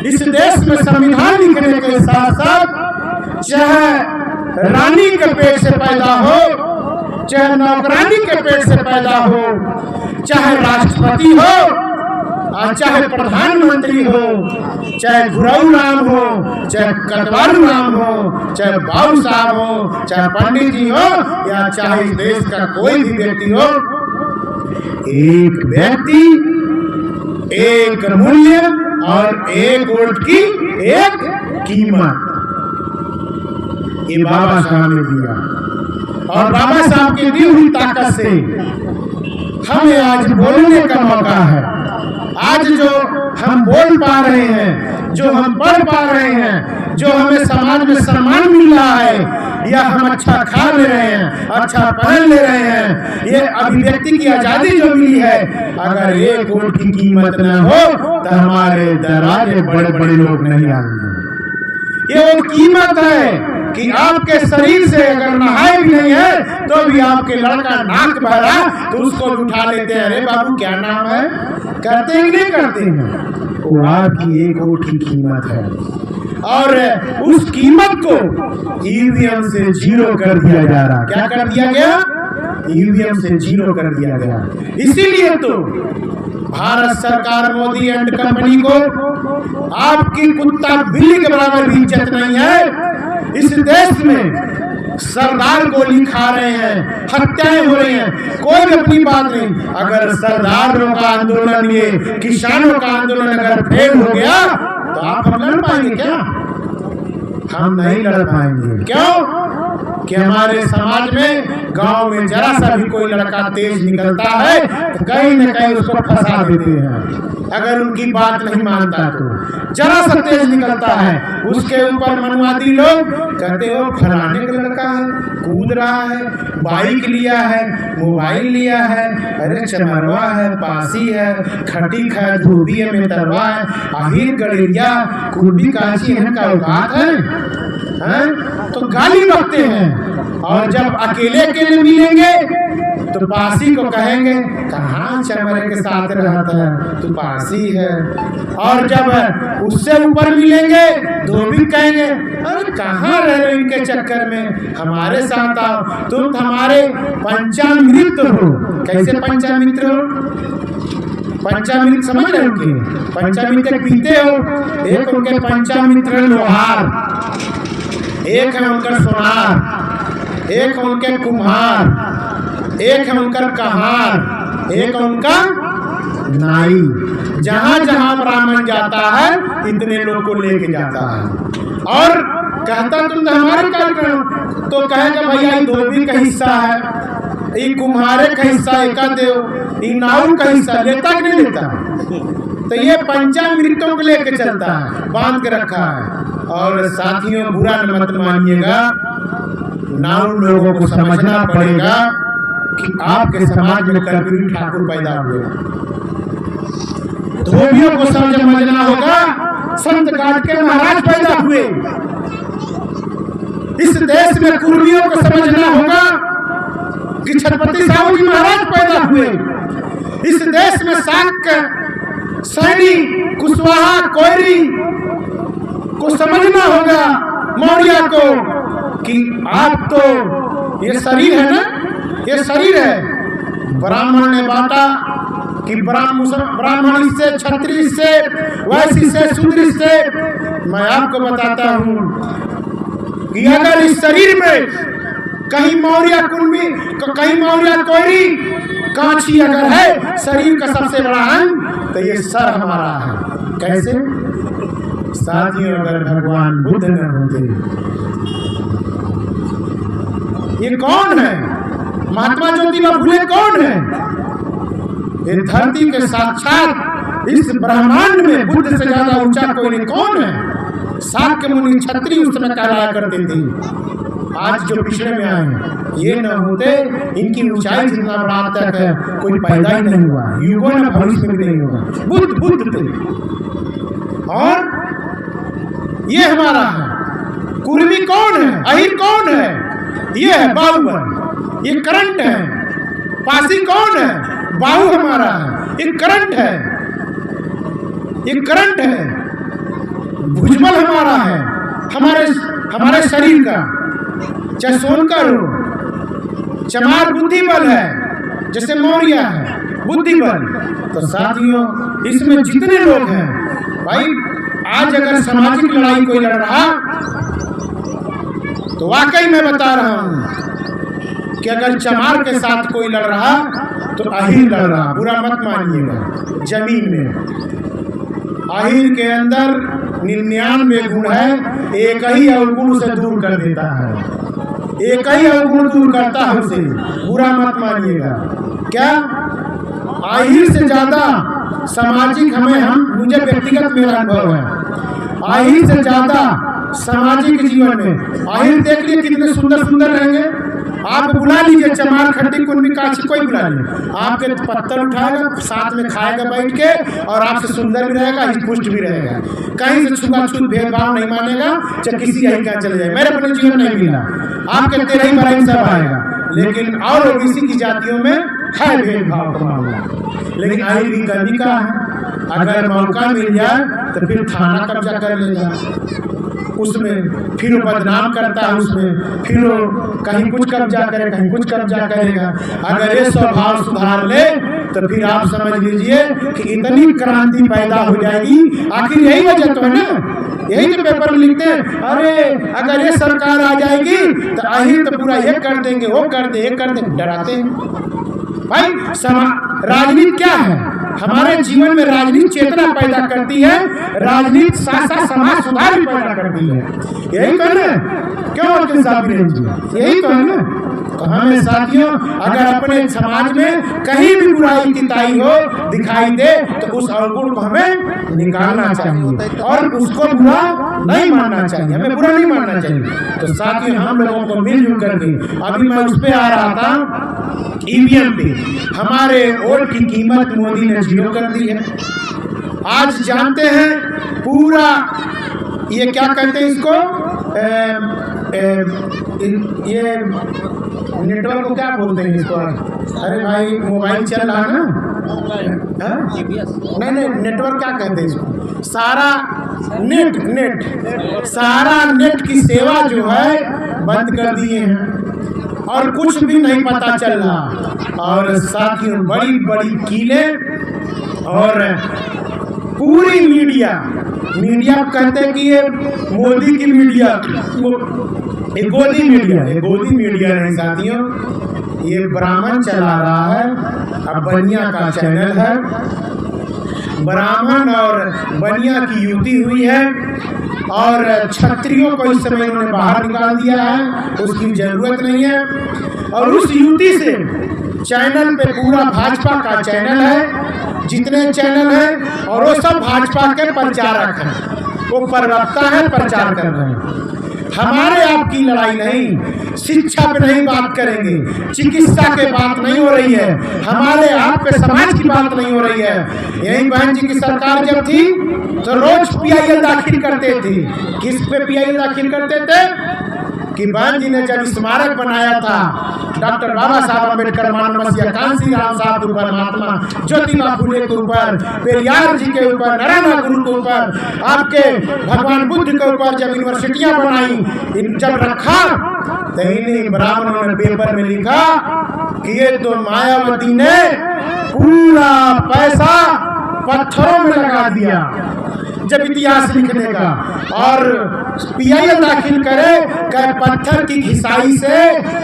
इस देश में संविधान लिखने के साथ साथ चाहे रानी के पेट से पैदा हो, चाहे नौकरानी के पेट से पैदा हो, चाहे राष्ट्रपति हो, चाहे प्रधानमंत्री हो, चाहे गुरु राम हो, चाहे कटवारू राम हो, चाहे बाबू साहब हो, चाहे पंडित जी हो, या चाहे इस देश का कोई भी व्यक्ति हो, एक व्यक्ति, एक मूल्य और एक वोट की एक कीमत, ये बाबा साहब ने दिया। और बाबा साहब की दी हुई ताकत से हमें आज बोलने का मौका है। आज जो हम बोल पा रहे हैं, जो हम पढ़ पा रहे हैं, जो हमें समाज में सम्मान मिल रहा है, या हम अच्छा खा ले रहे हैं, अच्छा पहन ले रहे हैं, ये अभिव्यक्ति की आजादी जो मिली है, अगर एक वोट की कीमत न हो तो हमारे दरवाजे बड़े बड़े लोग नहीं आएंगे। ये वो कीमत है कि आपके शरीर से अगर नहाए भी नहीं है तो भी आपके लड़का नाक भरा तो उसको उठा लेते हैं, अरे बाबू क्या नाम है, करते हैं नहीं करते हैं। वो आपकी एक वोट की कीमत है और उस कीमत को ईवीएम से जीरो कर दिया जा रहा। क्या कर दिया गया? ईवीएम से जीरो कर दिया गया। इसीलिए तो भारत सरकार मोदी एंड कंपनी को आपकी कुत्ता बिल्ली के बराबर भी इज्जत नहीं है। इस देश में सरदार गोली खा रहे हैं, हत्याएं हो रही हैं, कोई भी अपनी बात नहीं। अगर सरदारों का आंदोलन, ये किसानों का आंदोलन अगर फेल हो गया तो आप हम लड़ पाएंगे क्या? हम नहीं लड़ पाएंगे। क्यों? कि हमारे समाज में, गांव में जरा सा भी कोई लड़का तेज निकलता है तो कहीं न कहीं उसको फंसा देते हैं। अगर उनकी बात नहीं मानता तो जरा सा तेज निकलता है, उसके ऊपर मनवादी लोग कहते हो फलाने का लड़का है, कूद रहा है, बाइक लिया है, मोबाइल लिया है, अरे चमरवा है, पासी है, खटी है, धोबी है, मेतरवा है, आहिर गड़ेरिया, कुर्बी काची है, का औकात है, तो गाली बकते हैं। और जब अकेले अकेले मिलेंगे तो पासी को कहेंगे कहाँ चमरे के साथ रहता है, तू पासी है। और जब उससे ऊपर मिलेंगे तो भी कहेंगे अरे कहाँ रह रहे इनके चक्कर में, हमारे साथ आओ, तुम हमारे पंचामृत हो। कैसे पंचामृत हो? पंचामृत समझ रहे उनके? पंचामृत पीते हो, एक उनके पंचामृत लोहार, एक है उनका सोनार, एक है उनके कुम्हार, एक है उनका कहार, एक है उनका नाई। जहां जहां ब्राह्मण जाता है इतने लोग को लेके जाता है और कहता तुम तो हमारे कार्यक्रम, तो कहेगा भैया ये धोबी का हिस्सा है, ये कुम्हारे का हिस्सा एका दो, ये नाऊ का हिस्सा लेता कि नहीं लेता? तो ये पंचामृतों को लेके चलता है, बांध के रखा है। और साथियों बुरा मत मानिएगा, नाउ लोगों को समझना पड़ेगा कि आपके समाज में कर्पूरी ठाकुर पैदा हुए, धोबियों को समझना होगा, संत गाड़ के महाराज पैदा हुए। इस देश में कुर्मियों को समझना होगा कि छत्रपति साहू जी महाराज पैदा हुए। इस देश में शाक्य, सैनी, कुशवाहा, कोयरी को समझना होगा, मौर्य को, कि आप तो ये शरीर है ना, ये शरीर है। ब्राह्मण ने बांटा कि ब्राह्मण से, क्षत्रिय से, वैश्य से, शूद्र से। मैं आपको बताता हूँ कि अगर इस शरीर में कहीं मौर्य कुर्मी, कहीं मौर्य कोयरी, कांची अगर है शरीर का सबसे बड़ा अंग तो ये सर हमारा है। कैसे? साथियों अगर भगवान बुद्ध न होते, ये कौन है? महात्मा ज्योतिबा फुले कौन है? ये धरती के साक्षात इस ब्रह्मांड में बुद्ध से ज्यादा ऊंचा कोई नहीं। कौन है? शाक्य मुनि क्षत्रिय उस समय कहलाया करते थे। आज जो पिछड़े में आए हैं, ये न होते, इनकी ऊंचाई जितना बड़ा तक है कोई पैदा ही नहीं हुआ, युगों में भविष्य में भी नहीं होगा। बुद्ध थे। और ये हमारा है। कुर्मी कौन है? अहिर कौन है? ये है बाहुबल, ये करंट है। पासी कौन है? बाहु हमारा है, ये करंट है, ये करंट है। भुजबल हमारा है, हमारे शरीर का, चाहे सोनकर हो, चमार बुद्धिबल है, जैसे मौर्य है बुद्धिबल। तो साथियों इसमें जितने लोग हैं भाई, आज अगर सामाजिक लड़ाई कोई लड़ रहा तो वाकई मैं बता रहा हूं कि अगर चमार के साथ कोई लड़ रहा तो अहिर लड़ रहा। बुरा मत मानिएगा। जमीन में अहिर के अंदर 99 गुण है, एक ही अवगुण उसे दूर कर देता है, एक ही अवगुण दूर करता है उसे। बुरा मत मानिएगा। क्या अहिर से ज्यादा सामाजिक मुझे व्यक्तिगत मेरा अनुभव है, अहिर से ज्यादा सामाजिक जीवन में अहिर देख लिए कितने सुंदर सुंदर रहेंगे। आप बुला लीजिए चमार, खट्टी, कुन्नी, काची, कोई बुला लीजिए, आपके पत्थर उठाएगा, साथ में खाएगा बैठ के, और आपसे सुंदर भी रहेगा, पुष्ट भी रहेगा, कहीं से छुआछूत भेदभाव नहीं मानेगा, चाहे किसी यही क्या चले जाए। मेरे अपने जीवन नहीं मिला, आपके 13 बराई सब आएगा। लेकिन और ओबीसी की जातियों में है भेदभाव का मामला, लेकिन आई भी गर्मी का है। अगर मौका मिल जाए तो फिर थाना कब्जा कर लेगा उसमें, फिर वो बदनाम करता है उसमें, फिर वो कहीं कुछ कब्जा करे, कहीं कुछ कब्जा करेगा। अगर ये स्वभाव सुधार ले तो फिर आप समझ लीजिए कि इतनी क्रांति पैदा हो जाएगी। आखिर यही वजह तो है ना, यही तो पेपर में लिखते हैं, अरे अगर ये सरकार आ जाएगी तो अहिर तो पूरा ये कर देंगे, वो कर दे, ये कर दे, डराते हैं भाई। राजनीति क्या है? हमारे जीवन में राजनीति चेतना पैदा करती है, राजनीति साथ साथ समाज सुधार भी पैदा करती है। यही तो है ना, क्यों वकील साहब, यही तो है ना। तो हमें साथियों अगर अपने समाज में कहीं भी बुराई तिताई हो दिखाई दे तो उस अवगुण को हमें निकालना चाहिए और उसको बुरा नहीं मानना चाहिए, हमें बुरा नहीं मानना चाहिए। तो साथियों हम लोगों को मिलजुल करके, अभी मैं उस पे आ रहा था ईवीएम पे, हमारे वोट की कीमत मोदी ने 0 कर दी है। आज जानते हैं पूरा ये क्या कहते हैं इसको, ये नेटवर्क को क्या बोलते हैं इसको? अरे भाई मोबाइल चल रहा है ना, नहीं नेटवर्क क्या कहते हैं इसको? सारा नेट सारा नेट की सेवा जो है बंद कर दिए हैं और कुछ भी नहीं पता चल रहा। और साथियों बड़ी बड़ी कीलें और पूरी मीडिया कहते हैं कि ये मोदी की मीडिया, गोदी मीडिया नहीं साथियों, ये ब्राह्मण चला रहा है। अब बनिया का चैनल है, ब्राह्मण और बनिया की युति हुई है और क्षत्रियों को इस समय उन्होंने बाहर निकाल दिया है, उसकी जरूरत नहीं है। और उस युति से चैनल पे पूरा भाजपा का चैनल है, जितने चैनल हैं और वो सब भाजपा के प्रचारक हैं, वो प्रवक्ता है, प्रचार कर रहे हैं। हमारे आपकी लड़ाई नहीं, शिक्षा पे नहीं बात करेंगे, चिकित्सा के बात नहीं हो रही है, हमारे आप पे समाज की बात नहीं हो रही है। यही बहन जी की सरकार जब थी तो रोज पीआईएल दाखिल करते थे। किस पे पीआईएल दाखिल करते थे? कि बहन जी ने जब स्मारक बनाया था डॉक्टर बाबा साहब अम्बेडकर, मानवमसिया कांसी राम साहब के ऊपर, महात्मा ज्योतिबा फुले के ऊपर, पेरियार जी के ऊपर, नारायण गुरु के ऊपर, आपके भगवान बुद्ध के ऊपर जब यूनिवर्सिटियां बनाई, जब रखा तो इन्हीं ब्राह्मणों ने पेपर में लिखा कि ये तो मायावती ने पूरा पैसा पत्थरों में लगा दिया जब इतिहास लिखने का। और पीआईएल दाखिल करे कि पत्थर की घिसाई से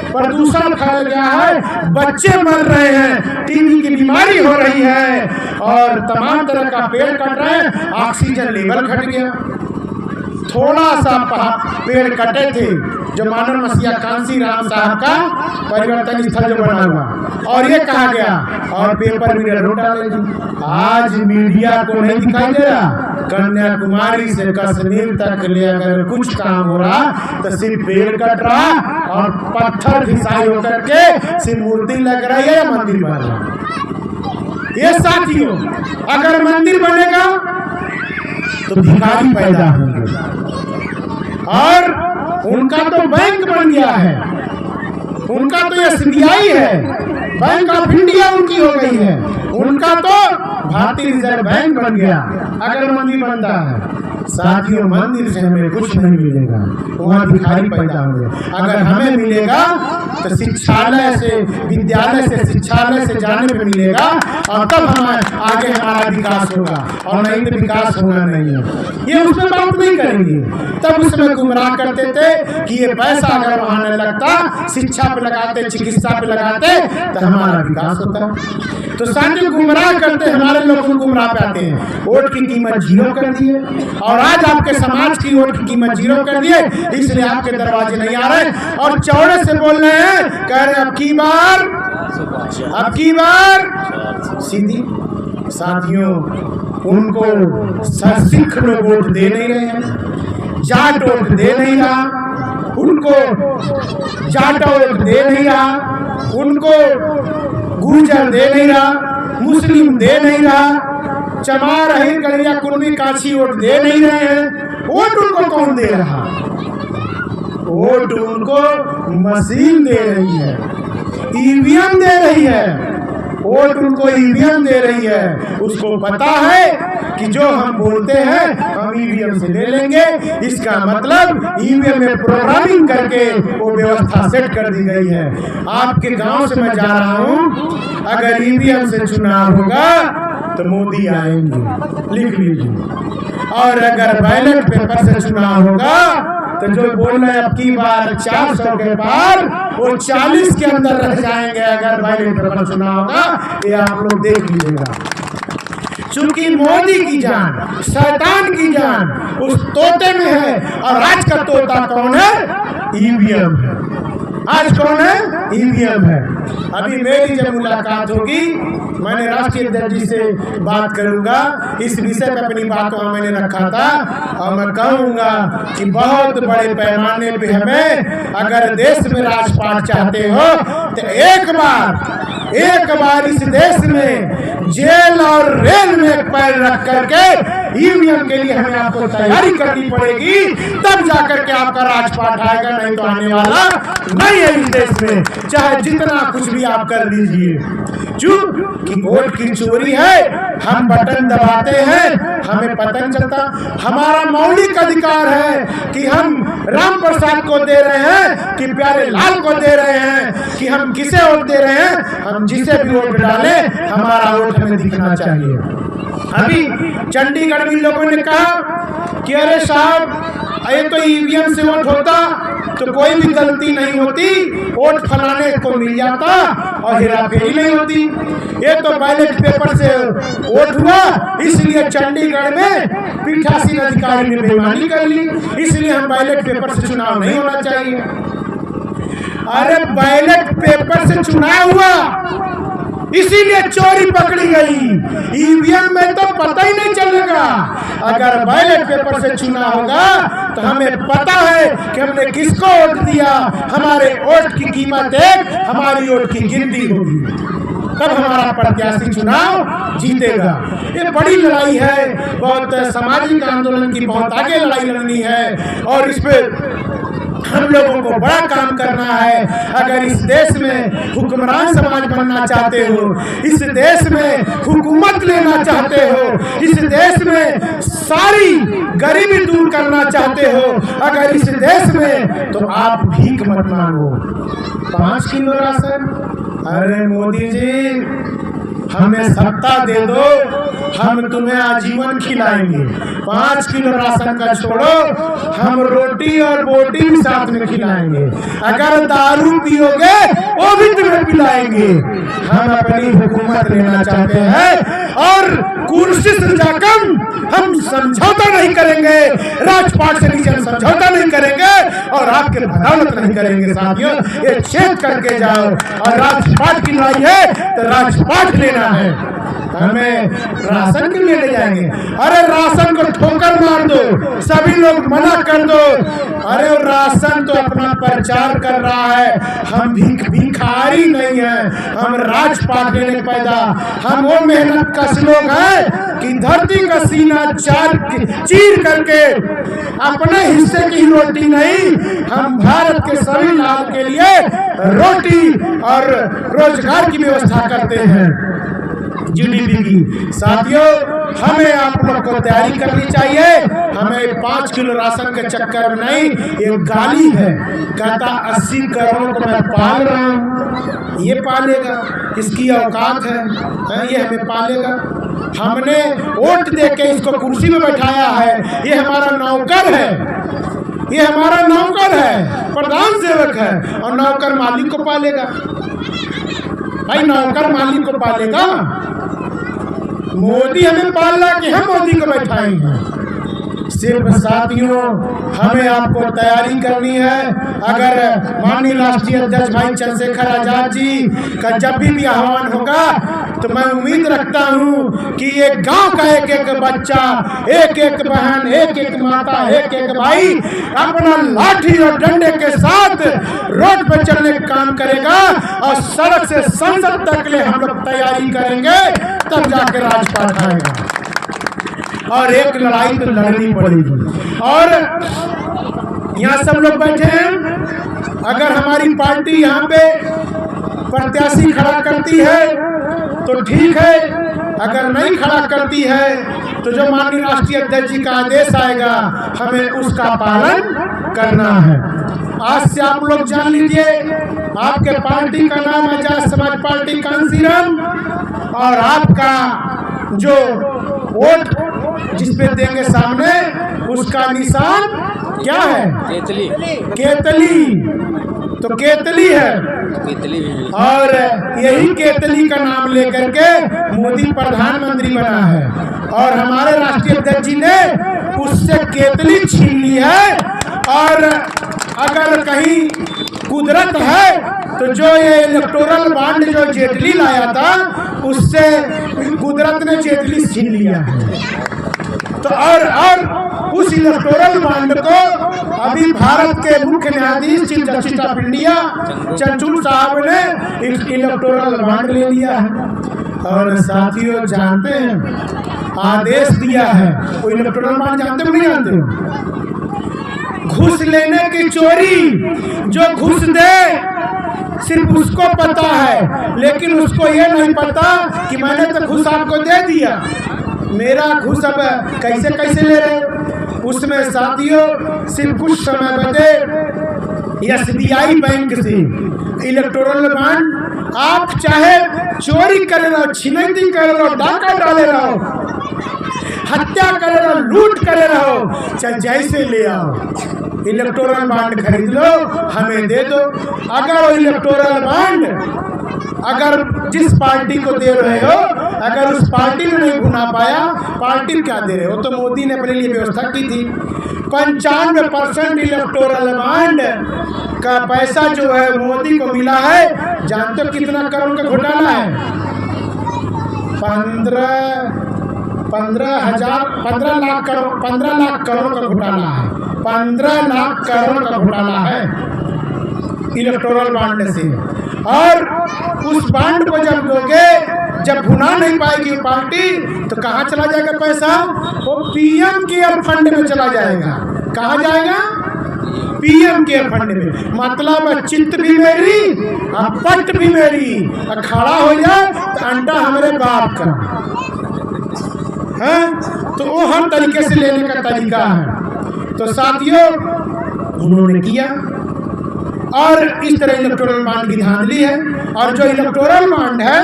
प्रदूषण फैल गया है, बच्चे मर रहे हैं, टीबी की बीमारी हो रही है और तमाम तरह का पेड़ कट रहे हैं, ऑक्सीजन लेवल घट गया। थोड़ा सा पेड़ कटे थे जो मानवमसिया कांसी राम साहब का परिवर्तन स्थल जो बना हुआ, और ये कहा गया और पेपर मीडिया लौटा ले। आज मीडिया को नहीं दिखाई दे रहा, कन्याकुमारी से कश्मीर तक ले अगर कुछ काम हो रहा तो सिर्फ पेड़ कट रहा और पत्थर घिसाई होकर के सिर्फ मूर्ति लग रही है या मंदिर बन रहा है। ये साथियों अगर मंदिर बनेगा तो भिखारी पैदा होंगे, और उनका तो बैंक बन गया है, उनका तो एसबीआई है, बैंक ऑफ इंडिया उनकी हो गई है, उनका तो भारतीय रिजर्व बैंक बन गया। अगर मंदिर बनता है साथियों, मंदिर से हमें कुछ नहीं मिलेगा, वहाँ भिखारी पैदा होंगे। अगर हमें मिलेगा तो शिक्षालय से, विद्यालय से, शिक्षालय से जाने में मिलेगा, और तब हम आगे हमारा विकास होगा, और नहीं तो विकास होना नहीं है। ये उसमें बात नहीं करेंगे। तब उसमें गुमराह करते थे कि ये पैसा अगर वहाँ न लगता, शिक्षा पे लगाते, चिकित्सा पे लगाते, तो हमारा विकास होता। तो साथ गुमराह करते, हमारे लोग गुमराह पे आते हैं, वोट की कीमत 0 कर दिए, और आज आपके समाज की वोट की कीमत 0 कर दिए, इसलिए आपके दरवाजे नहीं आ रहे, और चौड़े से बोल रहे हैं, कह रहे अब की बार सीधी। साथियों, उनको सिख लोग वोट दे नहीं रहे हैं, जाट वोट दे नहीं रहा, उनको जाट वोट दे नहीं रहा, उनको गुर्जर दे नहीं रहा, मुस्लिम दे नहीं रहा, चमार, अहिर, गड़िया, कुर्मी, काछी वोट दे नहीं रहे हैं। वोट उनको कौन दे रहा? वोट उनको मशीन दे रही है, ईवीएम दे रही है। वोट उनको ईवीएम दे रही है। उसको पता है कि जो हम बोलते हैं हम ईवीएम से ले लेंगे। इसका मतलब ईवीएम में प्रोग्रामिंग करके वो व्यवस्था सेट कर दी गई है। आपके गांव से मैं जा रहा हूं, अगर ईवीएम से चुनाव होगा तो मोदी आएंगे, लिख लीजिए। और अगर बैलेट पेपर से चुनाव होगा तो जो बोल रहे अब की बार 400 के पार, वो 40 के अंदर रह जाएंगे अगर बैलेट पेपर चुनाव होगा। ये आप लोग देख लीजिएगा। चूंकि मोदी की जान, शैतान की जान उस तोते में है, और आज का तोता कौन है? ईवीएम है। आज कौन है? ईवीएम है। अभी मेरी जब मुलाकात होगी, मैंने राष्ट्रीय अध्यक्ष जी से बात करूंगा, इस विषय पर अपनी बात वहां मैंने रखा था, और मैं कहूंगा कि बहुत बड़े पैमाने पे हमें अगर देश में राजपाट चाहते हो तो एक बार इस देश में जेल और रेल में पैर रख करके ईवीएम के लिए हमें आपको तैयारी करनी पड़ेगी, तब जाकर के आपका राजपाट आएगा, नहीं तो आने वाला नहीं है इस देश में, चाहे जितना कुछ भी आप कर लीजिए। क्योंकि वोट की चोरी है, हम बटन दबाते हैं, हमें पता नहीं चलता। हमारा मौलिक अधिकार है कि हम राम प्रसाद को दे रहे हैं कि प्यारे लाल को दे रहे हैं, कि हम किसे वोट दे रहे हैं। हम जिसे भी वोट डाले, हमारा वोट हमें दिखना चाहिए। अभी चंडीगढ़ में लोगों ने कहा कि अरे साहब, ये तो ईवीएम से वोट होता तो कोई भी गलती नहीं होती, वोट फलाने को मिल जाता और हेराफेरी नहीं होती। ये तो बैलेट पेपर से वोट हुआ, इसलिए चंडीगढ़ में पीठासीन अधिकारी ने बेईमानी कर ली, इसलिए हम बैलेट पेपर से चुनाव नहीं होना चाहिए। अरे बैलेट पेपर से चुनाव हुआ, इसीलिए चोरी पकड़ी गई। ईवीएम में तो पता ही नहीं चलेगा। अगर बैलेट पेपर से चुनाव होगा तो हमें पता है कि हमने किसको वोट दिया, हमारे वोट की कीमत एक, हमारी वोट की गिनती होगी, तब हमारा प्रत्याशी चुनाव जीतेगा। ये बड़ी लड़ाई है, बहुत सामाजिक आंदोलन की बहुत आगे लड़ाई लड़नी है, और इस पे हम लोगों को बड़ा काम करना है। अगर इस देश में हुक्मरान समाज बनना चाहते हो, इस देश में हुकूमत लेना चाहते हो, इस देश में सारी गरीबी दूर करना चाहते हो, अगर इस देश में, तो आप भीख मत मांगो। 5 किलो राशन, अरे मोदी जी हमें सत्ता दे दो, हम तुम्हें आजीवन खिलाएंगे। 5 किलो राशन का छोड़ो, हम रोटी और बोटी भी साथ में खिलाएंगे। अगर दारू पियोगे वो भी तुम्हें पिलाएंगे। हम अपनी हुकूमत लेना चाहते हैं, और कुर्सी से जाकर हम समझौता नहीं करेंगे, राजपाट से नीचे समझौता नहीं करेंगे, और आपके बदौलत नहीं करेंगे। साथियों, ये चेक करके जाओ, और राजपाट की लड़ाई है तो राजपाट लेना है। हमें राशन क्यों ले जाएंगे? अरे राशन को ठोकर मार दो, सभी लोग मना कर दो। अरे राशन तो अपना प्रचार कर रहा है, हम भिखारी नहीं है, हम राजपाट लेने पैदा, हम वो मेहनत कश लोग हैं कि धरती का सीना चीर करके अपने हिस्से की रोटी नहीं, हम भारत के सभी लाल के लिए रोटी और रोजगार की व्यवस्था करते हैं। जीडीपी की। साथियों, हमें आप लोग को तैयारी करनी चाहिए। हमें 5 किलो राशन के चक्कर में नहीं, ये गाली है। कहता 80 करोड़ को मैं पाल रहा हूँ, ये पालेगा, इसकी औकात है, ये हमें पालेगा। हमने वोट देके इसको कुर्सी में बैठाया है, ये हमारा नौकर है, ये हमारा नौकर है, प्रधान सेवक है, और नौकर मालिक को पालेगा। भाई नौकर मालिक को पालेगा। मोदी हमें पाल रहा कि हम मोदी को बैठाएंगे। सिर्फ साथियों, हमें आपको तैयारी करनी है। अगर माननीय राष्ट्रीय अध्यक्ष भाई चंद्रशेखर आजाद जी का जब भी आह्वान होगा तो मैं उम्मीद रखता हूं कि ये गांव का एक एक बच्चा, एक एक बहन, एक एक माता, एक एक भाई अपना लाठी और डंडे के साथ रोड पर चलने का काम करेगा, और सड़क से संसद तक ले हम लोग तैयारी करेंगे, तब जाके राजपाट आएगा। और एक लड़ाई तो लड़नी पड़ेगी। और यहाँ सब लोग बैठे हैं, अगर हमारी पार्टी यहाँ पे प्रत्याशी खड़ा करती है तो ठीक है, अगर नहीं खड़ा करती है तो जो माननीय राष्ट्रीय अध्यक्ष जी का आदेश आएगा हमें उसका पालन करना है। आज से आप लोग जान लीजिए, आपके पार्टी का नाम है आजाद समाज पार्टी कांसीराम, और आपका जो वोट जिसपे देंगे सामने, उसका निशान क्या है? केतली। केतली, तो केतली है। और यही केतली का नाम लेकर के मोदी प्रधानमंत्री बना है, और हमारे राष्ट्रीय अध्यक्ष जी ने उससे केतली छीन ली है। और अगर कहीं कुदरत है तो जो ये इलेक्टोरल बॉन्ड जो जेटली लाया था, उससे कुदरत ने जेटली छीन लिया है। तो और उस इलेक्टोरल बॉन्ड को अभी भारत के मुख्य न्यायाधीश chief justice of India Chandrachud साहब ने इलेक्टोरल बॉन्ड ले लिया है। और साथियों जानते हैं, आदेश दिया है, वो इलेक्टोरल बॉन्ड जानते हो नहीं जानते? घूस लेने की चोरी, जो घूस दे सिर्फ उसको पता है, लेकिन उसको ये नहीं पता कि मैंने तो घूस आपको दे दिया, मेरा घूस अब कैसे कैसे ले रहे। उसमें साथियों सिर्फ कुछ समय बचे SBI बैंक से इलेक्टोरल बॉन्ड, आप चाहे चोरी करे रहो, छिनैती करे रहो, डाका डाले रहो, हत्या करे रहो, लूट करे रहो, चाहे जैसे ले आओ, इलेक्टोरल बॉन्ड खरीद लो, हमें दे दो। अगर वो इलेक्टोरल बॉन्ड अगर जिस पार्टी को दे रहे हो, अगर उस पार्टी ने नहीं भुना पाया, पार्टी क्या दे रहे हो? तो मोदी ने अपने लिए व्यवस्था की थी। 95% इलेक्टोरल बॉन्ड का पैसा जो है मोदी को मिला है। जानते हो कितना करोड़ का घोटाला है? 15 लाख करोड़ का घोटाला है। 15 लाख करोड़ का घोटाला है इलेक्टोरल बॉन्ड से। और उस बॉन्ड को जब दोगे, जब भुना नहीं पाएगी पार्टी, तो कहाँ चला जाएगा पैसा? वो PM केयर फंड में चला जाएगा। कहाँ जाएगा? PM केयर फंड में। मतलब चित्त भी मेरी, पट भी मेरी, खड़ा हो जाए तो अंडा हमारे बाप का है। तो वो हर तरीके से लेने का तरीका है। तो साथियों उन्होंने किया, और इस तरह इलेक्टोरल बॉन्ड की धांधली है। और जो इलेक्टोरल बॉन्ड है,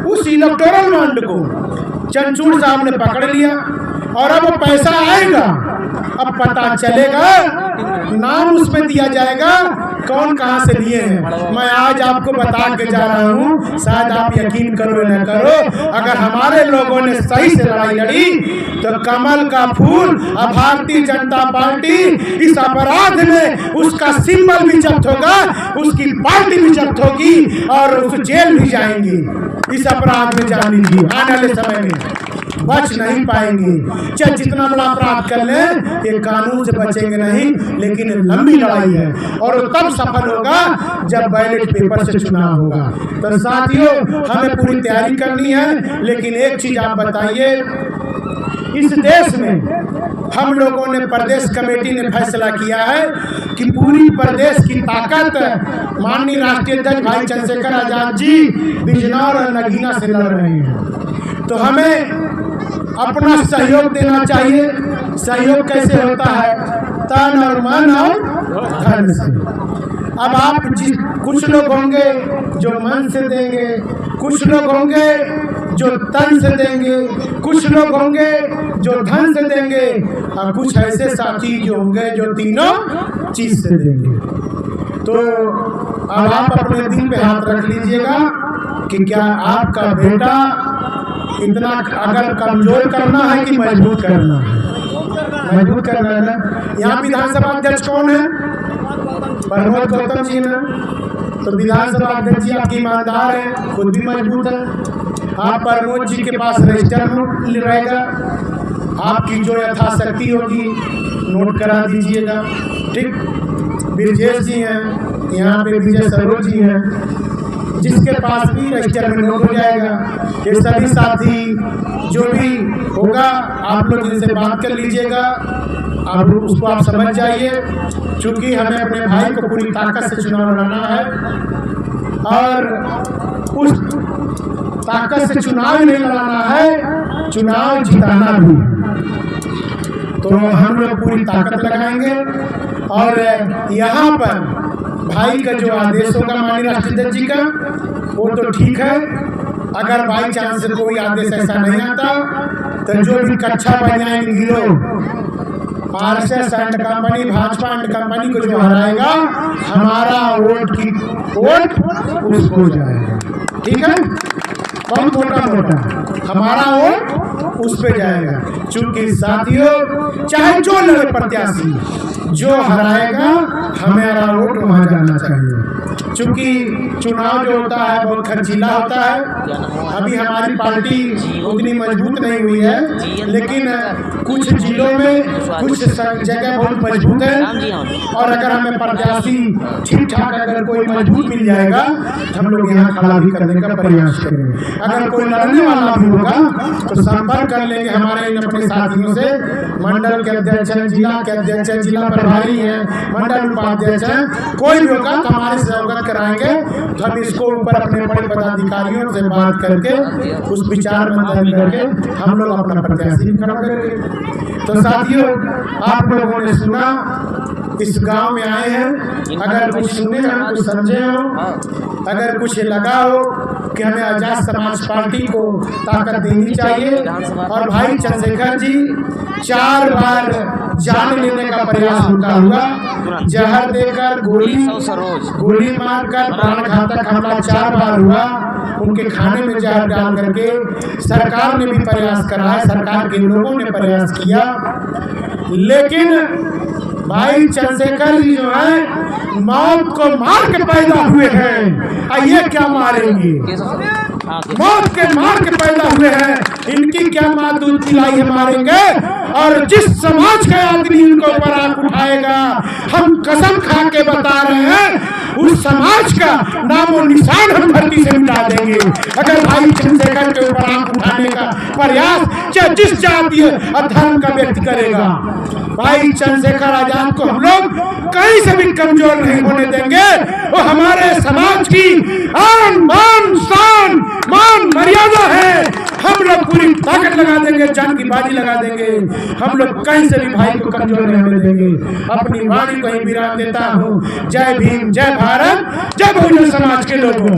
उस इलेक्टोरल बॉन्ड को चंद्रचूड़ साहब ने पकड़ लिया, और अब वो पैसा आएगा, अब पता चलेगा, नाम उसमें दिया जाएगा कौन कहां से लिए हैं। मैं आज आपको बता के जा रहा हूं, शायद आप यकीन करो न करो, अगर हमारे लोगों ने सही से लड़ाई लड़ी तो कमल का फूल, भारतीय जनता पार्टी इस अपराध में उसका सिंबल भी जब्त होगा, उसकी पार्टी भी जब्त होगी, और उस जेल भी जाएंगी। इस अपराध में जान लीजिए, आने वाले समय में बच नहीं पाएंगे। चाहे जितना बड़ा अपराध कर ले, ये कानून से बचेंगे नहीं। लेकिन लंबी लड़ाई है, और वो तब सफल होगा जब बैलेट पेपर से चुनाव होगा। तो साथियों हमें पूरी तैयारी करनी है। लेकिन एक चीज आप बताइए, इस देश में हम लोगों ने, प्रदेश कमेटी ने फैसला किया है कि पूरी प्रदेश की ताकत माननीय राष्ट्रीय अध्यक्ष भाई चंद्रशेखर आजाद जी बिजनौर और नगीना से लड़ रहे हैं। तो हमें अपना सहयोग देना चाहिए। सहयोग कैसे होता है? तन और मन और धन से। अब आप कुछ लोग होंगे जो मन से देंगे, कुछ लोग होंगे जो तन से देंगे, कुछ लोग होंगे जो धन से देंगे, और कुछ ऐसे साथी जो होंगे जो तीनों चीज से देंगे। तो अब आप अपने दिल पे हाथ रख लीजिएगा कि क्या आपका बेटा इतना अगर कमजोर करना है कि मजबूत करना है? मजबूत करना है ना। यहाँ विधानसभा अध्यक्ष कौन है? प्रमोद गौतम जी ना। तो विधानसभा अध्यक्ष जी आपकी ईमानदार है, खुद भी मजबूत है। आप प्रमोद जी के पास रजिस्टर नोट रहेगा, आपकी जो यथाशक्ति होगी नोट करा दीजिएगा। ठीक। ब्रजेश जी हैं, यहाँ पे विजय सरोज जी हैं, जिसके पास भी रजिस्टर में नोट हो जाएगा। ये सभी साथी जो भी होगा आप लोग इनसे बात कर लीजिएगा, आप उसको आप समझ जाइए। चूंकि हमें अपने भाई को पूरी ताकत से चुनाव लड़ना है, और उस ताकत से चुनाव नहीं लड़ना है, चुनाव जिताना भी। तो हम लोग पूरी ताकत लगाएंगे। और यहाँ पर भाई का जो आदेश होगा माननीय राष्ट्रीय अध्यक्ष जी का, वो तो ठीक है। अगर बाई चांस कोई आदेश ऐसा नहीं आता तो जो भी कक्षा बनाएंगे गिरोह RSS and company, Bhajpa and company को जो हराएगा, हमारा वोट उसको जाएगा। ठीक है, बहुत मोटा हमारा वोट उस पे जाएगा। चूंकि साथियों, चाहे जो लड़े प्रत्याशी, जो हराएगा हमारा वोट वहां जाना चाहिए। चूंकि चुनाव जो होता है बहुत खर्चीला होता है। अभी हमारी पार्टी उतनी मजबूत नहीं हुई है, लेकिन कुछ जिलों में कुछ जगह बहुत मजबूत है। और अगर हमें प्रत्याशी ठीक ठाक अगर कोई मजबूत मिल जाएगा तो हम लोग यहाँ खड़ा भी करने का प्रयास करेंगे। अगर कोई लड़ने वाला भी होगा तो संपर्क कर लेंगे हमारे अपने साथियों से। मंडल के अध्यक्ष हैं, जिला के अध्यक्ष हैं, जिला प्रभारी हैं, मंडल उपाध्यक्ष हैं, कोई भी होगा तो हमारे से अवगत कराएंगे। तो हम इसको ऊपर अपने बड़े पदाधिकारियों से बात करके उस विचार मंथन करके हम लोग अपना प्रत्याशी खड़ा करेंगे। तो साथियों, आप लोगों ने सुना, इस गांव में आए हैं, अगर कुछ सुने हैं, कुछ समझे हो, अगर कुछ लगा हो कि हमें आजाद समाज पार्टी को ताकत देनी चाहिए। और भाई चंद्रशेखर जी 4 बार जान लेने का प्रयास उनका हुआ, जहर देकर गोली मारकर प्राणघातक हमला 4 बार हुआ। उनके खाने में जहर डाल करके सरकार ने भी प्रयास करा है, सरकार के लोगों ने प्रयास किया, लेकिन भाई चंद्रशेखर जी जो है मौत को मार के पैदा हुए हैं। ये क्या मारेंगे? मौत के मार के पैदा हुए हैं, इनकी क्या माँ दूध पिलाई है मारेंगे। और जिस समाज का आदमी इनको ऊपर आंख उठाएगा, हम कसम खा के बता रहे हैं, उस समाज का नामो निशान हम धरती से मिटा देंगे। अगर भाई चंद्रशेखर के ऊपर आंख उठाने का प्रयास चाहे जिस जाति और धर्म का व्यक्ति करेगा, भाई चंद्रशेखर आजाद को हम लोग कहीं से भी कमजोर नहीं होने देंगे। वो हमारे समाज की आन बान शान मान मर्यादा है। हम लोग पूरी ताकत लगा देंगे, जान की बाजी लगा देंगे। हम लोग कहीं से भी भाई को कमजोर नहीं होने देंगे। अपनी वाणी को ही विराम देता हूँ। जय भीम, जय भारत, जय बहुजन समाज के लोगों।